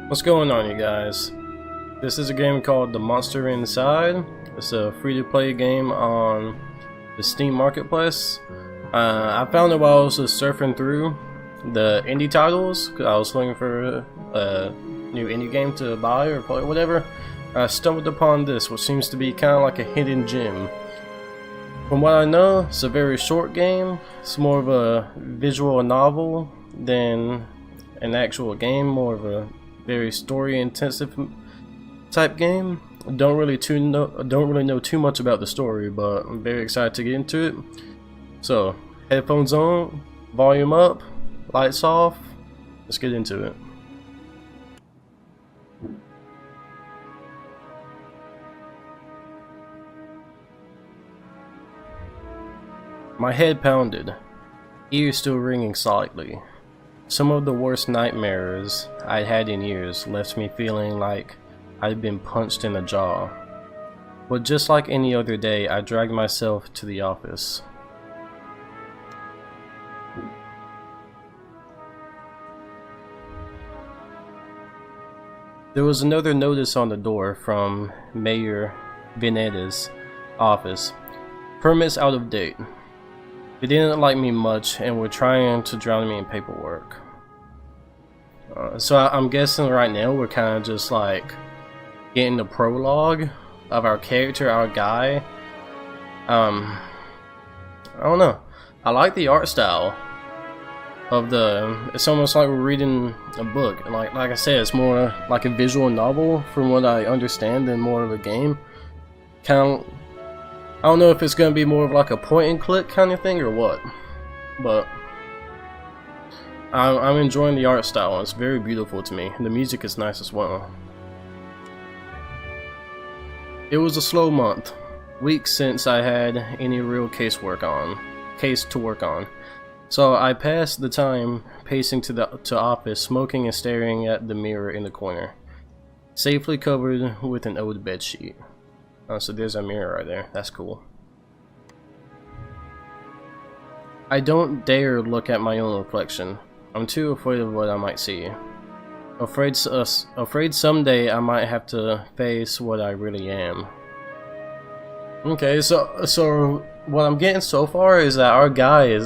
What's going on, you guys? This is a game called The Monster Inside. It's a free-to-play game on the Steam Marketplace. I found it while I was just surfing through the indie titles because I was looking for a new indie game to buy or play or whatever. I stumbled upon this, which seems to be kind of like a hidden gem. From what I know, it's a very short game. It's more of a visual novel than an actual game, more of a very story intensive type game. Don't really know too much about the story, but I'm very excited to get into it. So, headphones on, volume up, lights off. Let's get into it. My head pounded, ears still ringing slightly. Some of the worst nightmares I'd had in years left me feeling like I'd been punched in the jaw. But just like any other day, I dragged myself to the office. There was another notice on the door from Mayor Veneda's office. Permits out of date. They didn't like me much and were trying to drown me in paperwork. So I'm guessing right now we're kind of just like getting the prologue of our character, our guy. I don't know. I like the art style of it's almost like we're reading a book. Like I said, it's more like a visual novel from what I understand than more of a game. I don't know if it's going to be more of like a point and click kind of thing or what, but I'm enjoying the art style. It's very beautiful to me. The music is nice as well. It was a slow month, weeks since I had any real case to work on. So I passed the time pacing to office, smoking and staring at the mirror in the corner, safely covered with an old bedsheet. So there's a mirror right there. That's cool. I don't dare look at my own reflection. I'm too afraid of what I might see. Afraid someday I might have to face what I really am. Okay, so what I'm getting so far is that our guy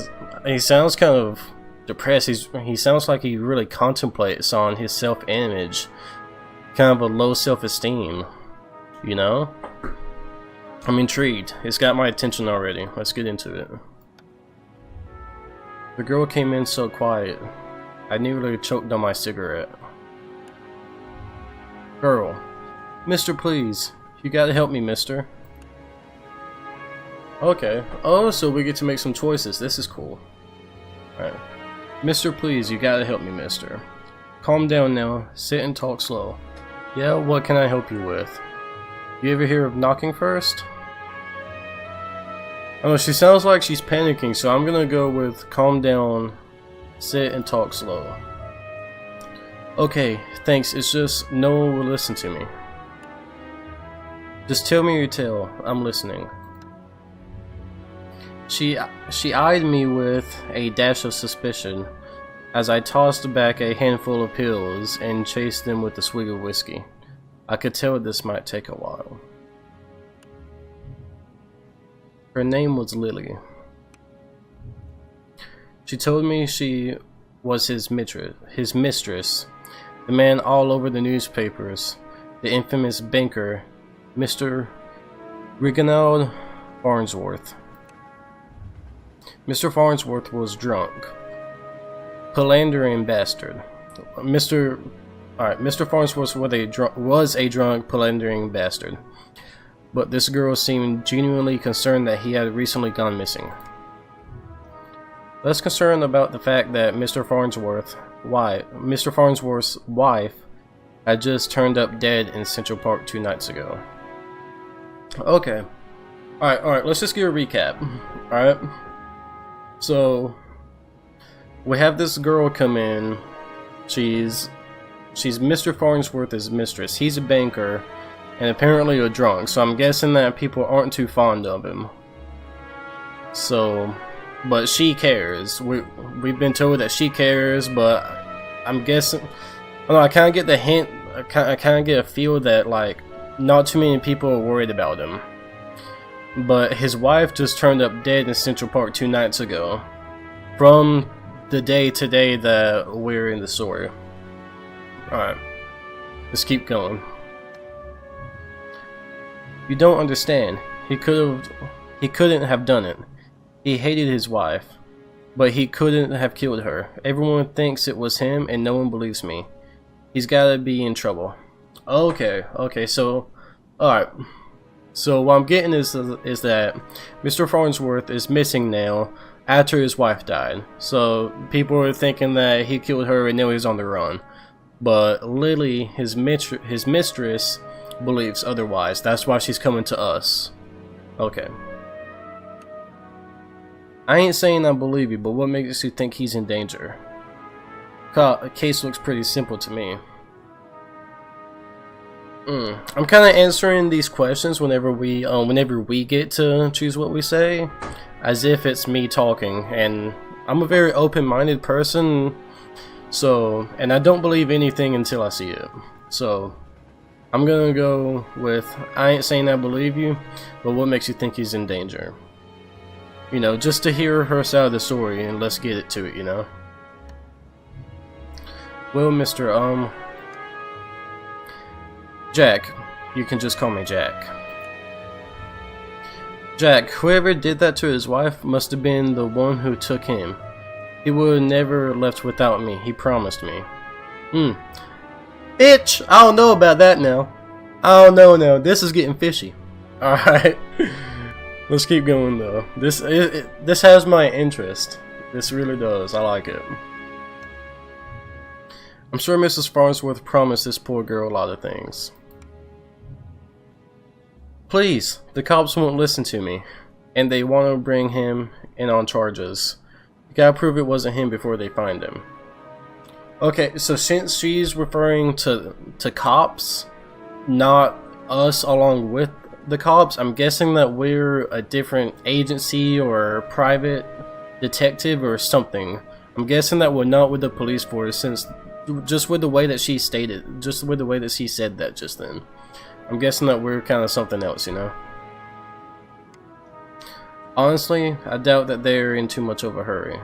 he sounds kind of depressed. He sounds like he really contemplates on his self-image, kind of a low self-esteem, you know? I'm intrigued. It's got my attention already. Let's get into it. The girl came in so quiet. I nearly choked on my cigarette. Girl. Mister, please. You gotta help me, mister. Okay. Oh, so we get to make some choices. This is cool. Alright. Mister, please. You gotta help me, mister. Calm down now. Sit and talk slow. Yeah, what can I help you with? You ever hear of knocking first? Oh, she sounds like she's panicking, so I'm gonna go with calm down, sit and talk slow. Okay, thanks, it's just no one will listen to me. Just tell me your tale, I'm listening. She eyed me with a dash of suspicion as I tossed back a handful of pills and chased them with a swig of whiskey. I could tell this might take a while. Her name was Lily. She told me she was his mistress, the man all over the newspapers, the infamous banker, Mr. Reginald Farnsworth. Mr. Farnsworth was drunk, philandering bastard. Mr. Farnsworth was a drunk, philandering bastard. But this girl seemed genuinely concerned that he had recently gone missing. Less concerned about the fact that Mr. Farnsworth's wife had just turned up dead in Central Park 2 nights ago. Okay. Alright, let's just give a recap. Alright. So, we have this girl come in. She's Mr. Farnsworth's mistress. He's a banker. And apparently a drunk, so I'm guessing that people aren't too fond of him. So, but she cares. We've been told that she cares, but I'm guessing I don't know, I kind of get the hint, I kind of get a feel that, like, not too many people are worried about him. But his wife just turned up dead in Central Park 2 nights ago. From the day today that we're in the story. Alright. Let's keep going. You don't understand. He couldn't have done it. He hated his wife. But he couldn't have killed her. Everyone thinks it was him and no one believes me. He's gotta be in trouble. Okay, so... Alright. So what I'm getting is that Mr. Farnsworth is missing now after his wife died. So people are thinking that he killed her and now he's on the run. But Lily, his mistress, believes otherwise. That's why she's coming to us. Okay. I ain't saying I believe you, but what makes you think he's in danger? The case looks pretty simple to me. I'm kind of answering these questions whenever we get to choose what we say, as if it's me talking, and I'm a very open-minded person, so, and I don't believe anything until I see it. So, I'm gonna go with, I ain't saying I believe you, but what makes you think he's in danger? You know, just to hear her side of the story, and let's get it to it, you know? Well, Mr. Jack. You can just call me Jack. Jack, whoever did that to his wife must have been the one who took him. He would have never left without me, he promised me. Bitch! I don't know about that now. I don't know now, this is getting fishy. Alright. Let's keep going though. This has my interest. This really does, I like it. I'm sure Mrs. Farnsworth promised this poor girl a lot of things. Please, the cops won't listen to me, and they want to bring him in on charges. You gotta prove it wasn't him before they find him. Okay, so since she's referring to cops, not us along with the cops, I'm guessing that we're a different agency or private detective or something. I'm guessing that we're not with the police force, since just with the way that she stated, just with the way that she said that just then. I'm guessing that we're kind of something else, you know? Honestly, I doubt that they're in too much of a hurry.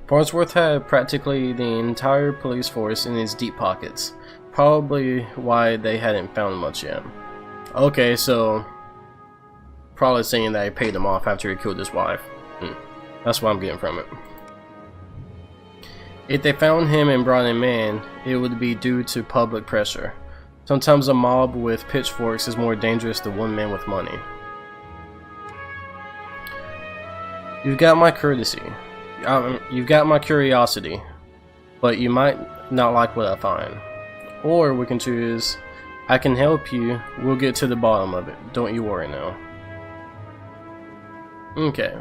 Farnsworth had practically the entire police force in his deep pockets. Probably why they hadn't found much yet. Okay, so... probably saying that he paid him off after he killed his wife. That's what I'm getting from it. If they found him and brought him in, it would be due to public pressure. Sometimes a mob with pitchforks is more dangerous than one man with money. You've got my courtesy. You've got my curiosity. But you might not like what I find. Or we can choose, I can help you, we'll get to the bottom of it. Don't you worry now. Okay.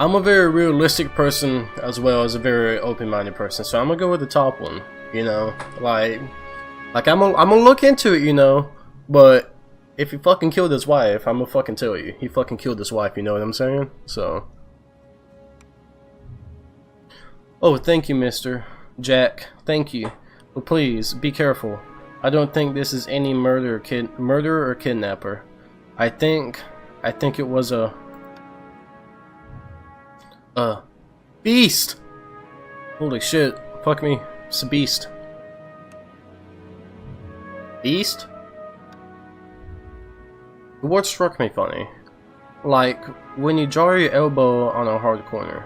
I'm a very realistic person as well as a very open-minded person, so I'm gonna go with the top one. You know, like I'm gonna look into it, you know. But if he fucking killed his wife, I'm gonna fucking tell you, he fucking killed his wife. You know what I'm saying? So. Oh, thank you, Mr. Jack. Thank you, but please be careful. I don't think this is any murderer or kidnapper. I think it was a beast! Holy shit. Fuck me. It's a beast. Beast? The word struck me funny. Like, when you jar your elbow on a hard corner.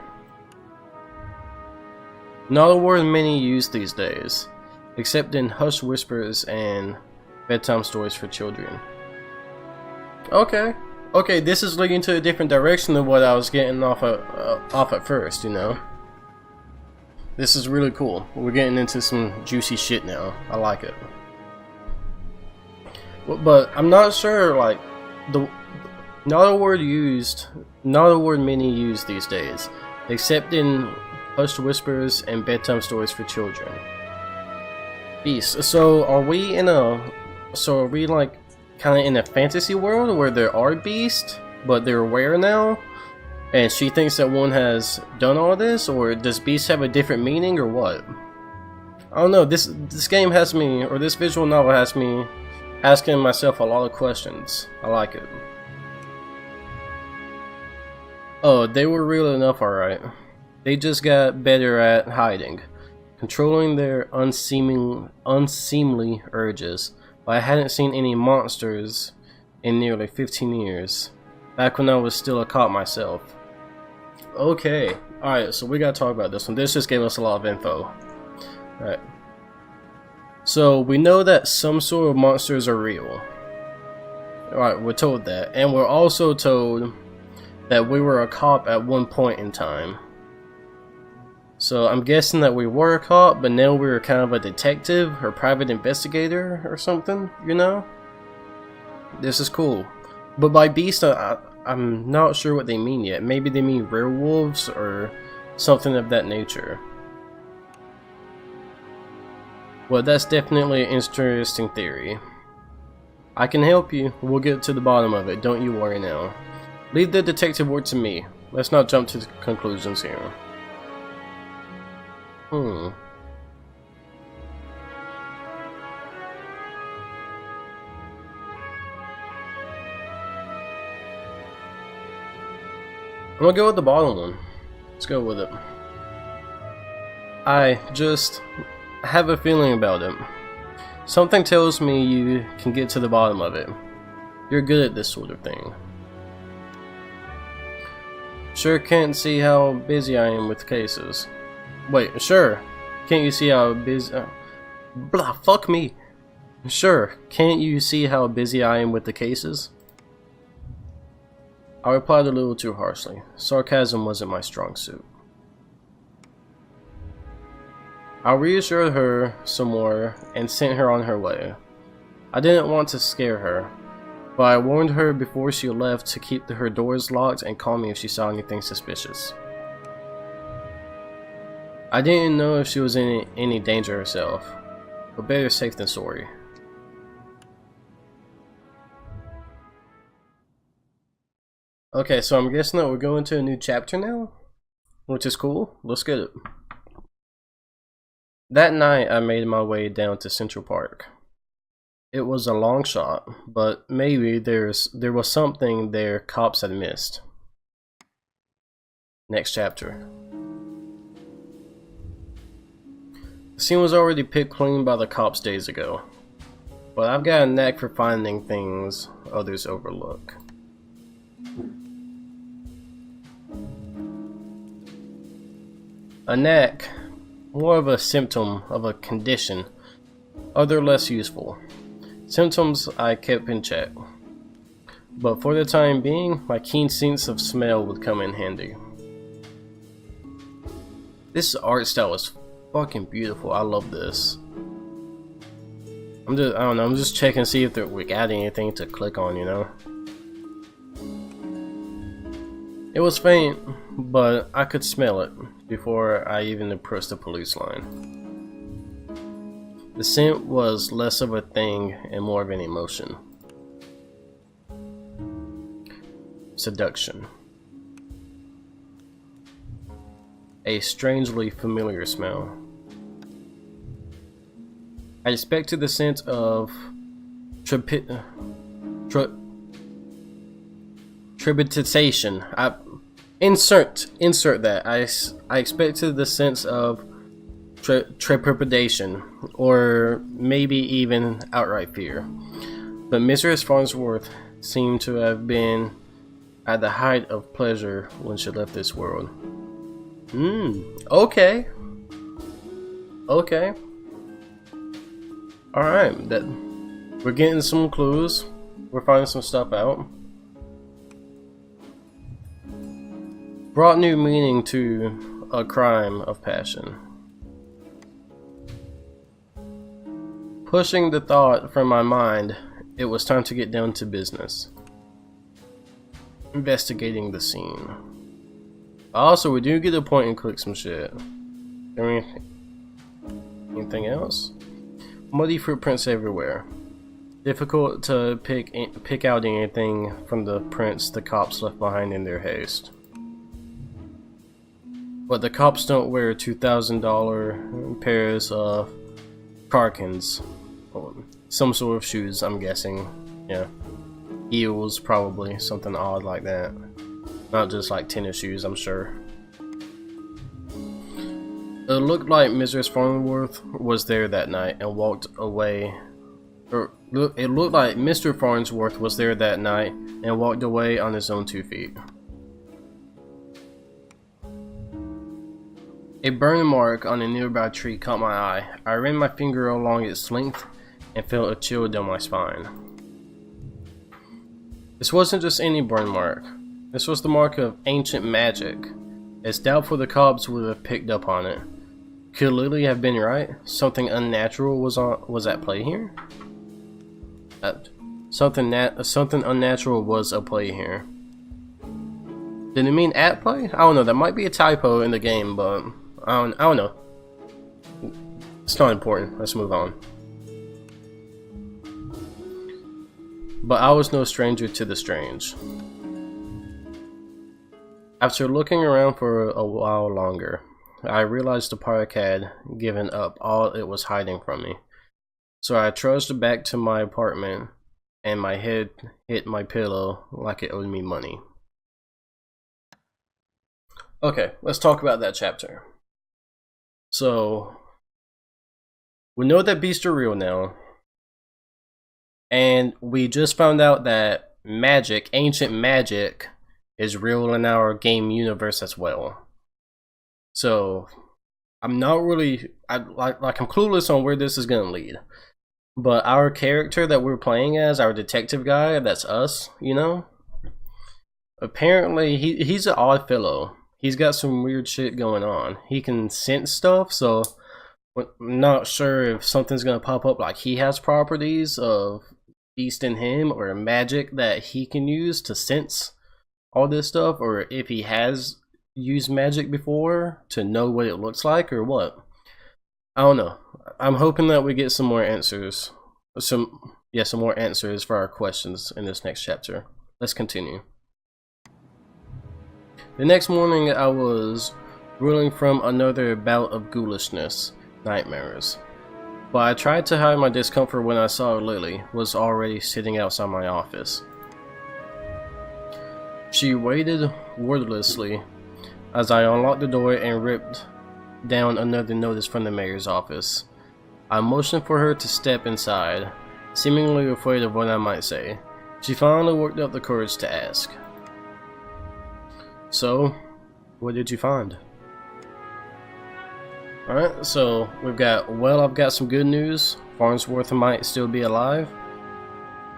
Not a word many use these days, except in hush whispers and bedtime stories for children. Okay. Okay, this is leading to a different direction than what I was getting off at first, you know? This is really cool. We're getting into some juicy shit now. I like it. But I'm not sure, like, not a word many use these days, except in hushed whispers and bedtime stories for children. Beast. So are we like kind of in a fantasy world where there are beasts, but they're rare now? And she thinks that one has done all this, or does beast have a different meaning, or what? I don't know. This game has me, or this visual novel has me asking myself a lot of questions. I like it. Oh, they were real enough, alright. They just got better at hiding, controlling their unseemly urges. But I hadn't seen any monsters in nearly 15 years, back when I was still a cop myself. Okay, alright, so we gotta talk about this one. This just gave us a lot of info. Alright. So, we know that some sort of monsters are real. Alright, we're told that. And we're also told that we were a cop at one point in time. So, I'm guessing that we were a cop, but now we're kind of a detective or private investigator or something, you know? This is cool. But by beast, I'm not sure what they mean yet. Maybe they mean werewolves or something of that nature. Well, that's definitely an interesting theory. I can help you. We'll get to the bottom of it. Don't you worry now. Leave the detective work to me. Let's not jump to the conclusions here. I'm gonna go with the bottom one. Let's go with it. I just have a feeling about it. Something tells me you can get to the bottom of it. You're good at this sort of thing. Sure can't see how busy I am with cases. Wait, sure. Can't you see how busy... blah, fuck me. Sure, can't you see how busy I am with the cases? I replied a little too harshly. Sarcasm wasn't my strong suit. I reassured her some more and sent her on her way. I didn't want to scare her, but I warned her before she left to keep her doors locked and call me if she saw anything suspicious. I didn't know if she was in any danger herself, but better safe than sorry. Okay, so I'm guessing that we're going to a new chapter now, which is cool. Let's get it. That night, I made my way down to Central Park. It was a long shot, but maybe there was something their cops had missed. Next chapter. The scene was already picked clean by the cops days ago, but I've got a knack for finding things others overlook. A knack, more of a symptom of a condition, other less useful. Symptoms I kept in check, but for the time being, my keen sense of smell would come in handy. This art style is fucking beautiful. I love this. I don't know, I'm just checking to see if we got anything to click on, you know? It was faint, but I could smell it before I even approached the police line. The scent was less of a thing and more of an emotion. Seduction. A strangely familiar smell. I expected the scent of trepitation. Insert that. I expected the sense of trepidation, or maybe even outright fear. But Mrs. Farnsworth seemed to have been at the height of pleasure when she left this world. Okay. Okay. Alright, we're getting some clues. We're finding some stuff out. Brought new meaning to a crime of passion. Pushing the thought from my mind, it was time to get down to business. Investigating the scene. Also, we do get a point and click some shit. Anything else? Muddy footprints everywhere. Difficult to pick out anything from the prints the cops left behind in their haste. but the cops don't wear $2,000 pairs of Karkins, or some sort of shoes, I'm guessing. Yeah, heels, probably something odd like that. Not just like tennis shoes, I'm sure. It looked like Mrs. Farnsworth was there that night and walked away. It looked like Mr. Farnsworth was there that night and walked away on his own 2 feet. A burn mark on a nearby tree caught my eye. I ran my finger along its length and felt a chill down my spine. This wasn't just any burn mark. This was the mark of ancient magic. It's doubtful the cops would have picked up on it. Could Lily have been right? Something unnatural was at play here? Something unnatural was at play here. Did it mean at play? I don't know. That might be a typo in the game, but I don't know. It's not important. Let's move on. But I was no stranger to the strange. After looking around for a while longer, I realized the park had given up all it was hiding from me. So I trudged back to my apartment, and my head hit my pillow like it owed me money. Okay, let's talk about that chapter. So, we know that beasts are real now. And we just found out that magic, ancient magic, is real in our game universe as well. So, I'm not really, I'm clueless on where this is going to lead. But our character that we're playing as, our detective guy, that's us, you know? Apparently, he's an odd fellow. He's got some weird shit going on. He can sense stuff, so I'm not sure if something's going to pop up like he has properties of beast in him or magic that he can use to sense all this stuff, or if he has used magic before to know what it looks like or what. I don't know. I'm hoping that we get some more answers. Some more answers for our questions in this next chapter. Let's continue. The next morning I was reeling from another bout of ghoulishness, nightmares. But I tried to hide my discomfort when I saw Lily was already sitting outside my office. She waited wordlessly as I unlocked the door and ripped down another notice from the mayor's office. I motioned for her to step inside, seemingly afraid of what I might say. She finally worked up the courage to ask. So, what did you find? Alright, so we've got, well, I've got some good news. Farnsworth might still be alive.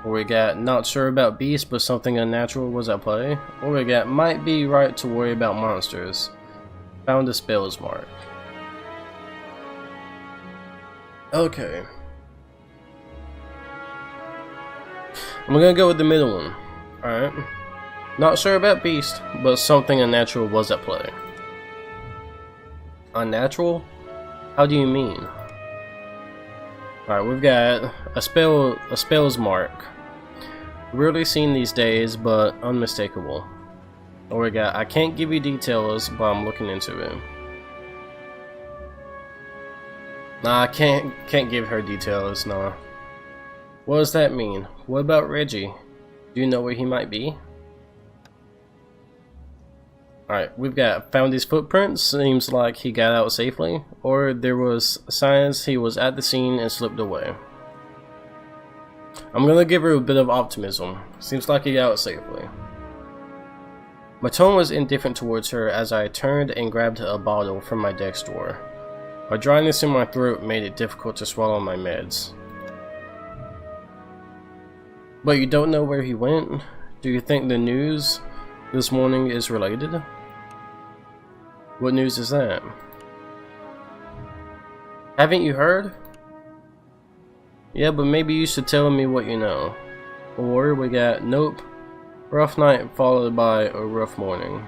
Or we got, not sure about beasts, but something unnatural was at play. Or we got, might be right to worry about monsters. Found a spell's mark. Okay. I'm gonna go with the middle one. Alright. Not sure about beast, but something unnatural was at play. Unnatural? How do you mean? Alright, we've got a spell's mark. Rarely seen these days, but unmistakable. Or we got, I can't give you details, but I'm looking into it. Nah, I can't give her details, nah. What does that mean? What about Reggie? Do you know where he might be? Alright, we've got found his footprints. Seems like he got out safely. Or there was signs he was at the scene and slipped away. I'm gonna give her a bit of optimism. Seems like he got out safely. My tone was indifferent towards her as I turned and grabbed a bottle from my desk drawer. A dryness in my throat made it difficult to swallow my meds. But you don't know where he went? Do you think the news this morning is related? What news is that? Haven't you heard? Yeah, but maybe you should tell me what you know. Or we got, nope, rough night followed by a rough morning.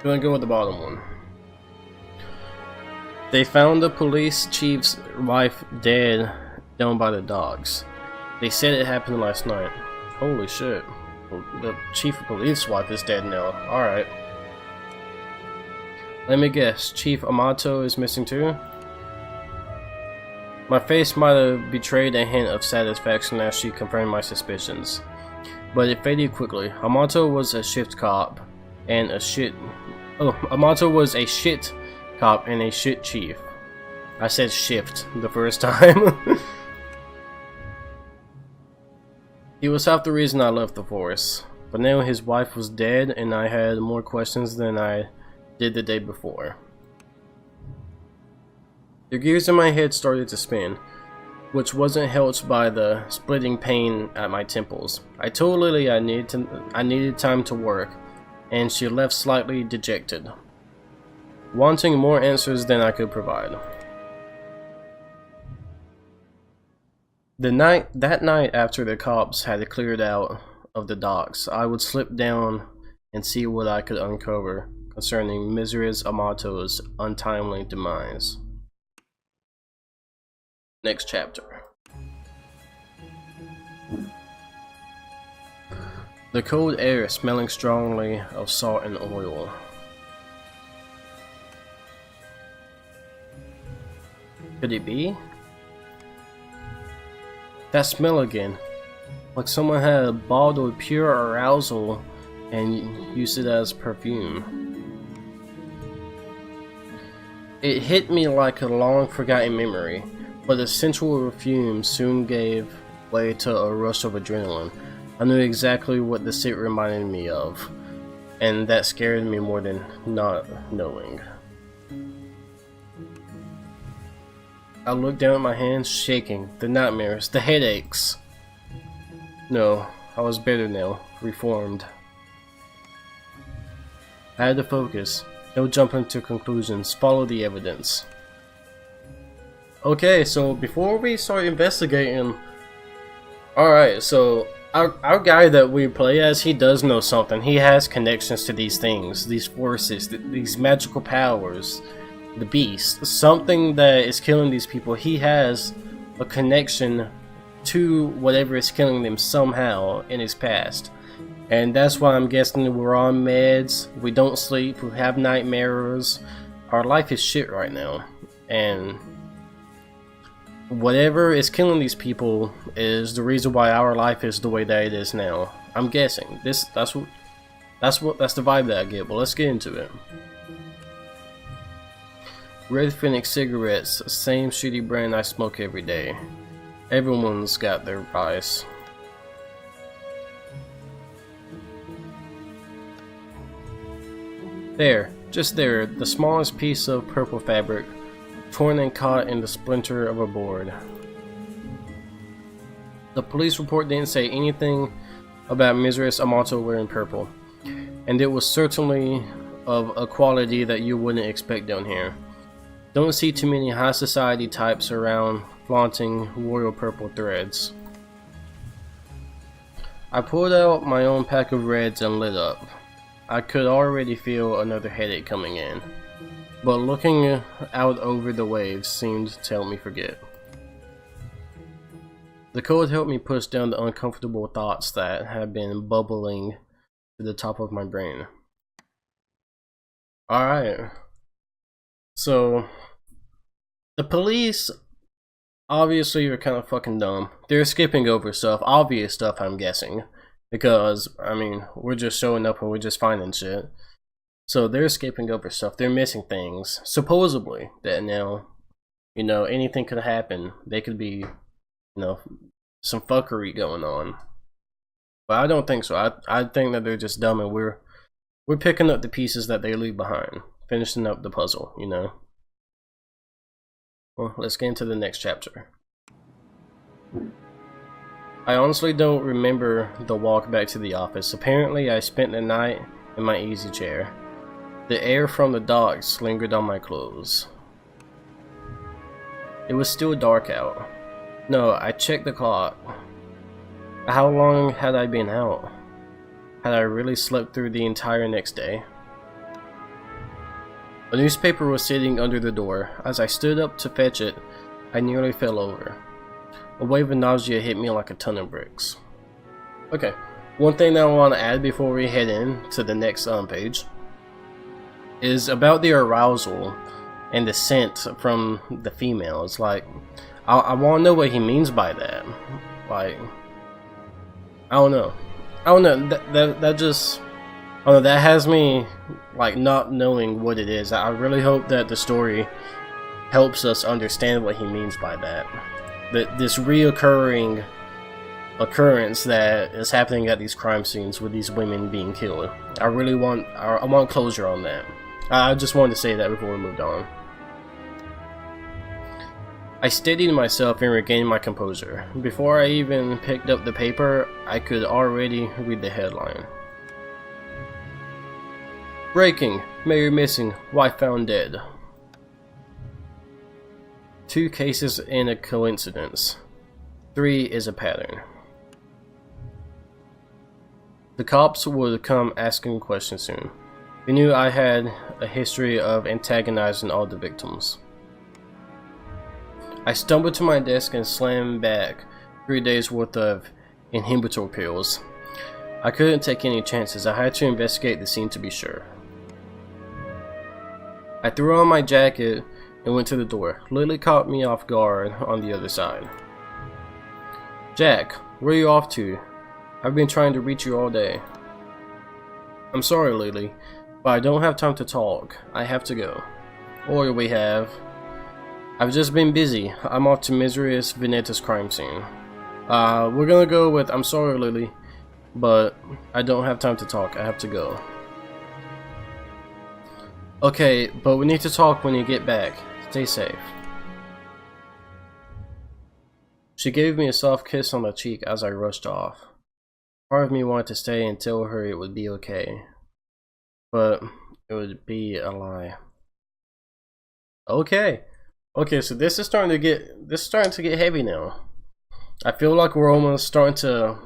Gonna go with the bottom one. They found the police chief's wife dead down by the dogs. They said it happened last night. Holy shit. The chief of police wife is dead now. Alright. Let me guess, Chief Amato is missing too? My face might have betrayed a hint of satisfaction as she confirmed my suspicions. But it faded quickly. Amato was a shift cop and a shit... Oh, Amato was a shit cop and a shit chief. I said shift the first time. He was half the reason I left the force. But now his wife was dead and I had more questions than I did the day before. The gears in my head started to spin, which wasn't helped by the splitting pain at my temples. I told Lily I needed time to work, and she left slightly dejected, wanting more answers than I could provide. That night after the cops had cleared out of the docks, I would slip down and see what I could uncover concerning Mrs. Amato's untimely demise. Next chapter. The cold air smelling strongly of salt and oil. Could it be? That smell again. Like someone had bottled pure arousal and used it as perfume. It hit me like a long forgotten memory, but the sensual perfume soon gave way to a rush of adrenaline. I knew exactly what the scent reminded me of, and that scared me more than not knowing. I looked down at my hands, shaking, the nightmares, the headaches. No, I was better now, reformed. I had to focus, no jumping to conclusions, follow the evidence. Okay, so before we start investigating, alright, so our guy that we play as, he does know something. He has connections to these things, these forces, these magical powers, the beast, something that is killing these people. He has a connection to whatever is killing them somehow in his past. And that's why I'm guessing we're on meds, we don't sleep, we have nightmares. Our life is shit right now. And whatever is killing these people is the reason why our life is the way that it is now. I'm guessing. That's the vibe that I get. Well, let's get into it. Red Phoenix cigarettes, same shitty brand I smoke every day. Everyone's got their vice. There, just there, the smallest piece of purple fabric, torn and caught in the splinter of a board. The police report didn't say anything about Mrs. Amato wearing purple, and it was certainly of a quality that you wouldn't expect down here. Don't see too many high society types around flaunting royal purple threads. I pulled out my own pack of reds and lit up. I could already feel another headache coming in, but looking out over the waves seemed to help me forget. The cold helped me push down the uncomfortable thoughts that had been bubbling to the top of my brain. Alright. So, the police obviously are kind of fucking dumb. They're skipping over stuff, obvious stuff I'm guessing. Because, I mean, we're just showing up and we're just finding shit. So they're skipping over stuff. They're missing things. Supposedly, that now, you know, anything could happen. They could be, you know, some fuckery going on. But I don't think so. I think that they're just dumb and we're picking up the pieces that they leave behind. Finishing up the puzzle, you know. Well, let's get into the next chapter. I honestly don't remember the walk back to the office. Apparently, I spent the night in my easy chair. The air from the docks lingered on my clothes. It was still dark out. No, I checked the clock. How long had I been out? Had I really slept through the entire next day? A newspaper was sitting under the door. As I stood up to fetch it, I nearly fell over. A wave of nausea hit me like a ton of bricks. Okay, one thing that I want to add before we head in to the next page is about the arousal and the scent from the females. Like, I want to know what he means by that. Like, I don't know. That just, I don't know, that has me like not knowing what it is. I really hope that the story helps us understand what he means by that. This reoccurring occurrence that is happening at these crime scenes with these women being killed. I want closure on that. I just wanted to say that before we moved on. I steadied myself and regained my composure. Before I even picked up the paper, I could already read the headline. Breaking. Mayor missing. Wife found dead. 2 cases in a coincidence. 3 is a pattern. The cops would come asking questions soon. They knew I had a history of antagonizing all the victims. I stumbled to my desk and slammed back 3 days worth of inhibitor pills. I couldn't take any chances. I had to investigate the scene to be sure. I threw on my jacket and went to the door. Lily caught me off guard on the other side. Jack, where are you off to? I've been trying to reach you all day. I'm sorry, Lily, but I don't have time to talk. I have to go. Or we have. I've just been busy. I'm off to Mysterious Venetta's crime scene. We're gonna go with I'm sorry, Lily, but I don't have time to talk. I have to go. Okay, but we need to talk when you get back. Stay safe. She gave me a soft kiss on the cheek as I rushed off. Part of me wanted to stay and tell her it would be okay, but it would be a lie. Okay, so this is starting to get heavy now. I feel like we're almost starting to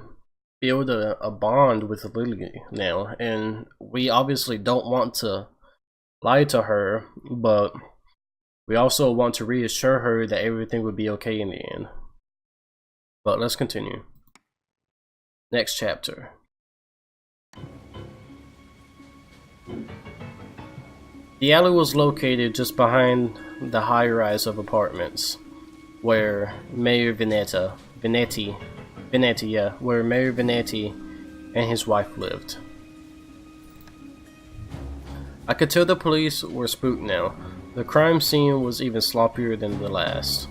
build a bond with Lily now, and we obviously don't want to lie to her, but we also want to reassure her that everything would be okay in the end. But let's continue. Next chapter. The alley was located just behind the high-rise of apartments where Mayor Venetti, where Mayor Venetti and his wife lived. I could tell the police were spooked now. The crime scene was even sloppier than the last.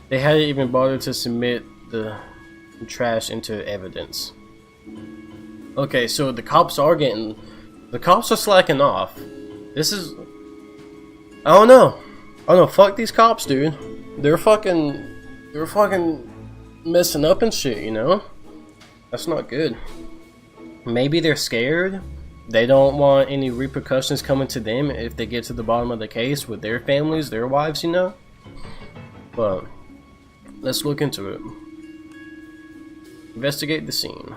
They hadn't even bothered to submit the trash into evidence. Okay, so the cops are slacking off. This is, I don't know, fuck these cops, dude. They're fucking messing up and shit, you know? That's not good. Maybe they're scared. They don't want any repercussions coming to them if they get to the bottom of the case with their families, their wives, you know? But let's look into it. Investigate the scene.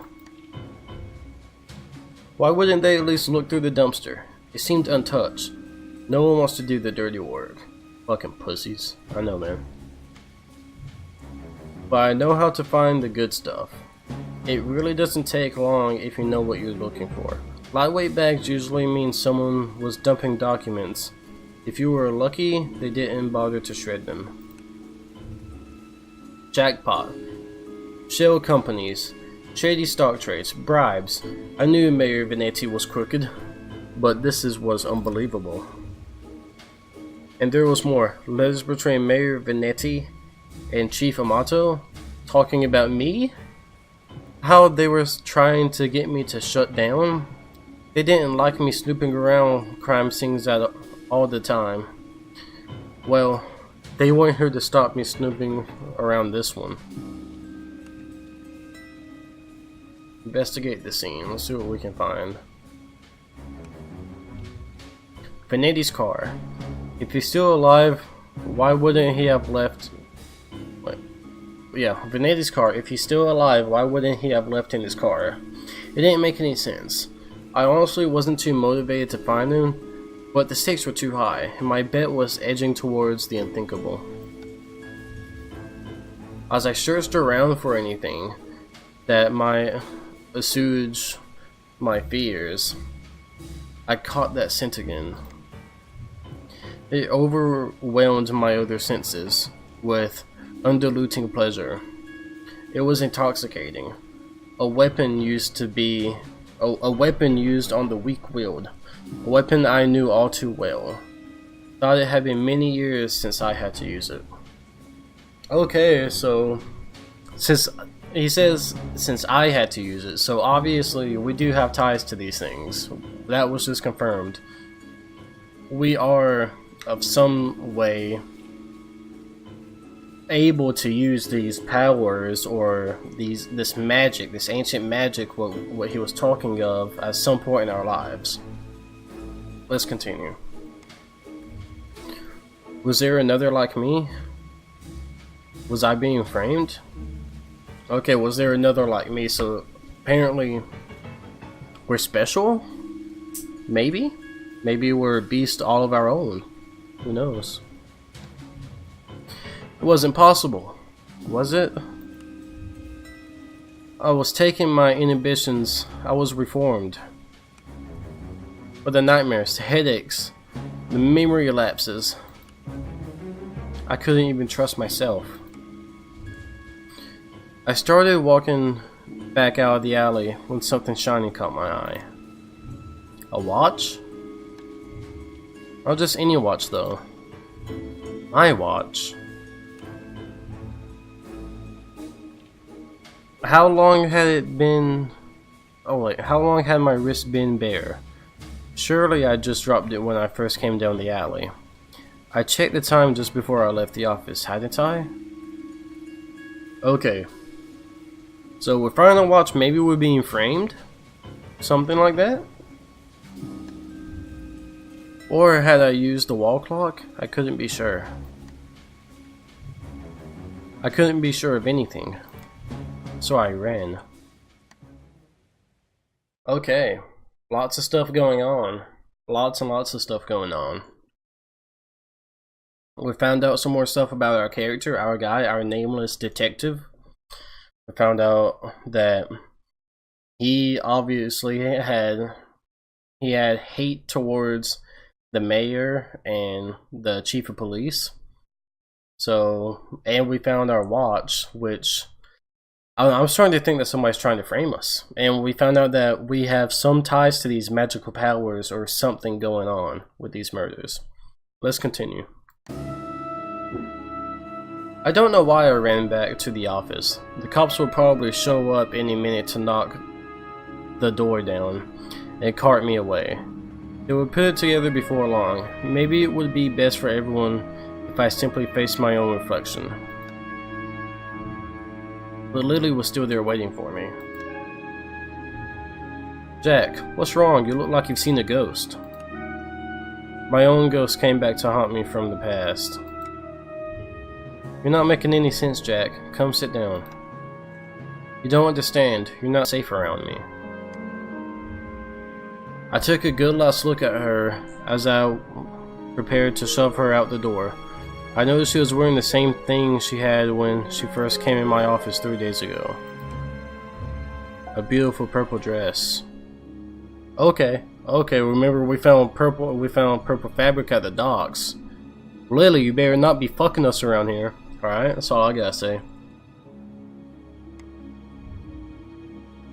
Why wouldn't they at least look through the dumpster? It seemed untouched. No one wants to do the dirty work. Fucking pussies. I know, man. But I know how to find the good stuff. It really doesn't take long if you know what you're looking for. Lightweight bags usually mean someone was dumping documents. If you were lucky, they didn't bother to shred them. Jackpot. Shell companies. Shady stock trades. Bribes. I knew Mayor Venetti was crooked, but this was unbelievable. And there was more. Letters between Mayor Venetti and Chief Amato talking about me? How they were trying to get me to shut down? They didn't like me snooping around crime scenes all the time. Well, they weren't here to stop me snooping around this one. Investigate the scene. Let's see what we can find. Venetti's car. If he's still alive, why wouldn't he have left? Yeah, Venetti's car. If he's still alive, why wouldn't he have left in his car? It didn't make any sense. I honestly wasn't too motivated to find him, but the stakes were too high, and my bet was edging towards the unthinkable. As I searched around for anything that might assuage my fears, I caught that scent again. It overwhelmed my other senses with undiluting pleasure. It was intoxicating. A weapon used on the weak-willed. A weapon I knew all too well. Thought it had been many years since I had to use it. Okay, so since I had to use it, so obviously we do have ties to these things. That was just confirmed. We are of some way able to use these powers or this magic, this ancient magic, what he was talking of at some point in our lives. Let's continue. Was there another like me? Was I being framed? Okay, was there another like me? So apparently we're special? Maybe? Maybe we're a beast all of our own. Who knows? It wasn't possible, was it? I was taking my inhibitions. I was reformed. But the nightmares, the headaches, the memory lapses. I couldn't even trust myself. I started walking back out of the alley when something shiny caught my eye. A watch? Or just any watch though. My watch. How long had it been... Oh wait, how long had my wrist been bare? Surely I just dropped it when I first came down the alley. I checked the time just before I left the office, hadn't I? Okay. So we're finding a watch, maybe we're being framed? Something like that? Or had I used the wall clock? I couldn't be sure. I couldn't be sure of anything. So I ran. Okay. Lots of stuff going on. Lots and lots of stuff going on. We found out some more stuff about our character, our guy, our nameless detective. We found out that he obviously had hate towards the mayor and the chief of police. So, and we found our watch, which I was starting to think that somebody's trying to frame us. And we found out that we have some ties to these magical powers or something going on with these murders. Let's continue. I don't know why I ran back to the office. The cops will probably show up any minute to knock the door down and cart me away. They would put it together before long. Maybe it would be best for everyone if I simply faced my own reflection. But Lily was still there waiting for me. Jack, what's wrong? You look like you've seen a ghost. My own ghost came back to haunt me from the past. You're not making any sense, Jack. Come sit down. You don't understand. You're not safe around me. I took a good last look at her as I prepared to shove her out the door. I noticed she was wearing the same thing she had when she first came in my office 3 days ago. A beautiful purple dress. Okay, remember we found purple fabric at the docks. Lily, you better not be fucking us around here. Alright, that's all I gotta say.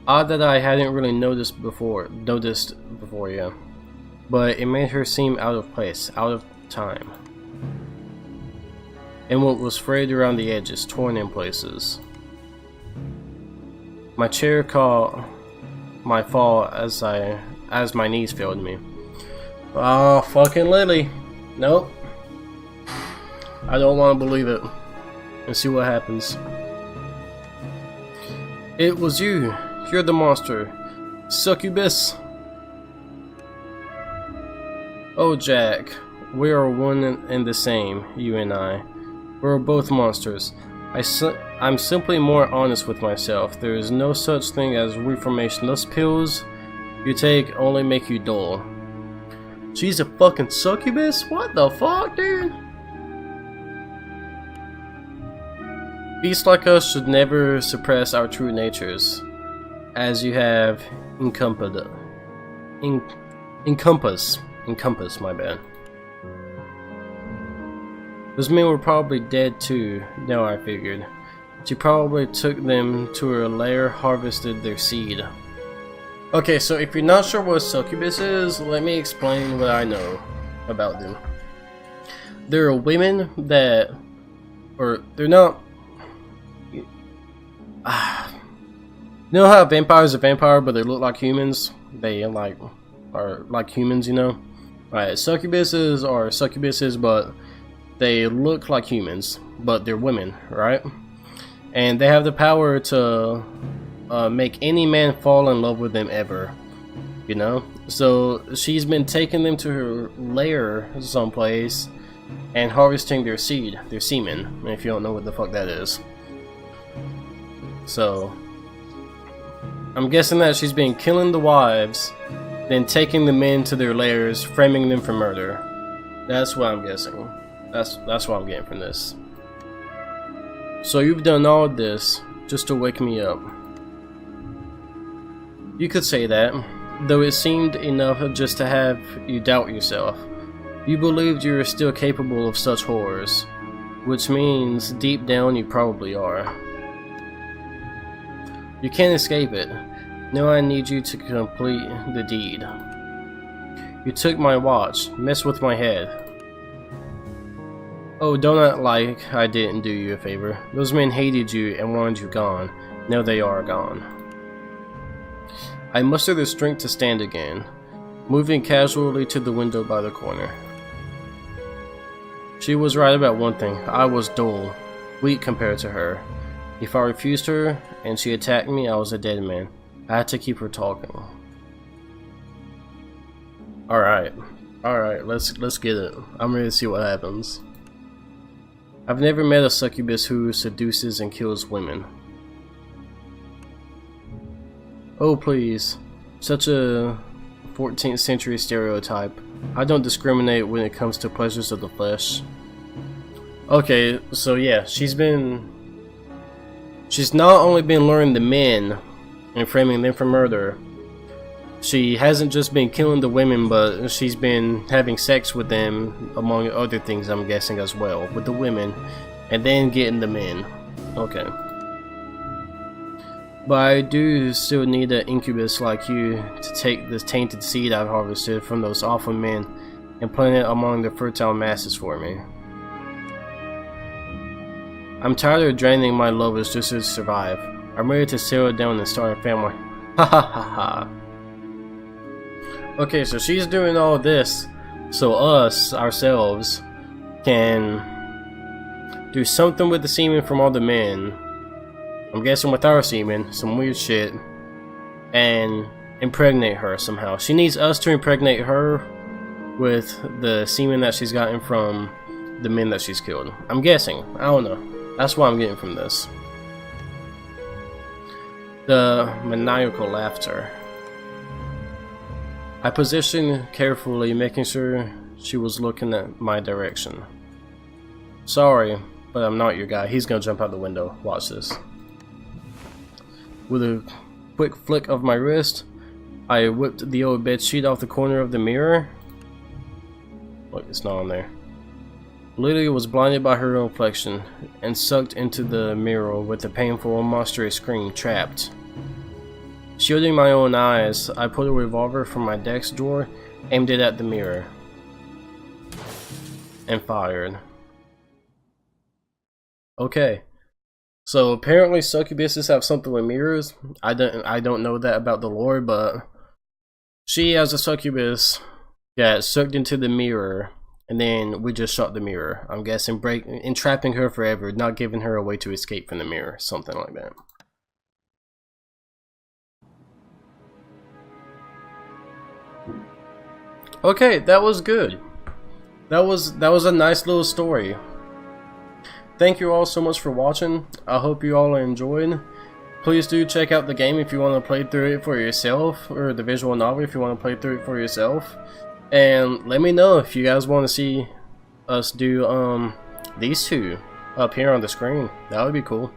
Odd that I hadn't really noticed before, yeah. But it made her seem out of place, out of time. And what was frayed around the edges, torn in places. My chair caught my fall as my knees failed me. Oh, fucking Lily. Nope. I don't want to believe it. And see what happens. It was you. You're the monster. Succubus. Oh, Jack. We are one and the same, you and I. We're both monsters. I'm simply more honest with myself. There is no such thing as reformation. Those pills you take only make you dull. She's a fucking succubus? What the fuck, dude? Beasts like us should never suppress our true natures, as you have encompassed. Encompass, my bad. Those men were probably dead too, now I figured. She probably took them to her lair, harvested their seed. Okay, so if you're not sure what a succubus is, let me explain what I know about them. There are women that, or they're not. You know how vampires are vampire, but they look like humans. They are like humans, you know. Right, succubuses are succubuses, but they look like humans, but they're women, right? And they have the power to make any man fall in love with them ever, you know? So she's been taking them to her lair someplace and harvesting their seed, their semen, if you don't know what the fuck that is. So I'm guessing that she's been killing the wives, then taking the men to their lairs, framing them for murder. That's what I'm guessing. That's what I'm getting from this. So you've done all this just to wake me up. You could say that, though it seemed enough just to have you doubt yourself. You believed you were still capable of such horrors, which means deep down you probably are. You can't escape it. Now I need you to complete the deed. You took my watch, messed with my head. Oh, don't act like I didn't do you a favor. Those men hated you and wanted you gone. Now they are gone. I mustered the strength to stand again, moving casually to the window by the corner. She was right about one thing. I was dull, weak compared to her. If I refused her and she attacked me, I was a dead man. I had to keep her talking. Alright, let's get it. I'm ready to see what happens. I've never met a succubus who seduces and kills women. Oh please, such a 14th century stereotype. I don't discriminate when it comes to pleasures of the flesh. Okay, so yeah, she's not only been luring the men and framing them for murder, she hasn't just been killing the women, but she's been having sex with them, among other things I'm guessing as well, with the women, and then getting the men. Okay. But I do still need an incubus like you to take this tainted seed I've harvested from those awful men and plant it among the fertile masses for me. I'm tired of draining my lovers just to survive. I'm ready to settle down and start a family. Ha ha ha ha. Okay, so she's doing all this so us, ourselves, can do something with the semen from all the men. I'm guessing with our semen, some weird shit, and impregnate her somehow. She needs us to impregnate her with the semen that she's gotten from the men that she's killed. I'm guessing. I don't know. That's what I'm getting from this. The maniacal laughter. I positioned carefully, making sure she was looking at my direction. Sorry, but I'm not your guy. He's gonna jump out the window. Watch this. With a quick flick of my wrist, I whipped the old bed sheet off the corner of the mirror. Look, it's not on there. Lydia was blinded by her reflection and sucked into the mirror with a painful, monstrous scream, trapped. Shielding my own eyes, I pulled a revolver from my desk drawer, aimed it at the mirror, and fired. Okay, so apparently succubuses have something with mirrors. I don't know that about the lore, but she, as a succubus, got sucked into the mirror, and then we just shot the mirror. I'm guessing entrapping her forever, not giving her a way to escape from the mirror, something like that. Okay, that was good. That was a nice little story. Thank you all so much for watching. I hope you all enjoyed. Please do check out the game if you want to play through it for yourself, or the visual novel if you want to play through it for yourself. And let me know if you guys want to see us do these two up here on the screen. That would be cool.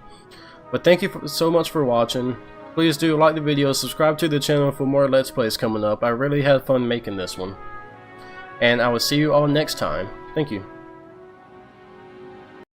But thank you so much for watching. Please do like the video, subscribe to the channel for more Let's Plays coming up. I really had fun making this one. And I will see you all next time. Thank you.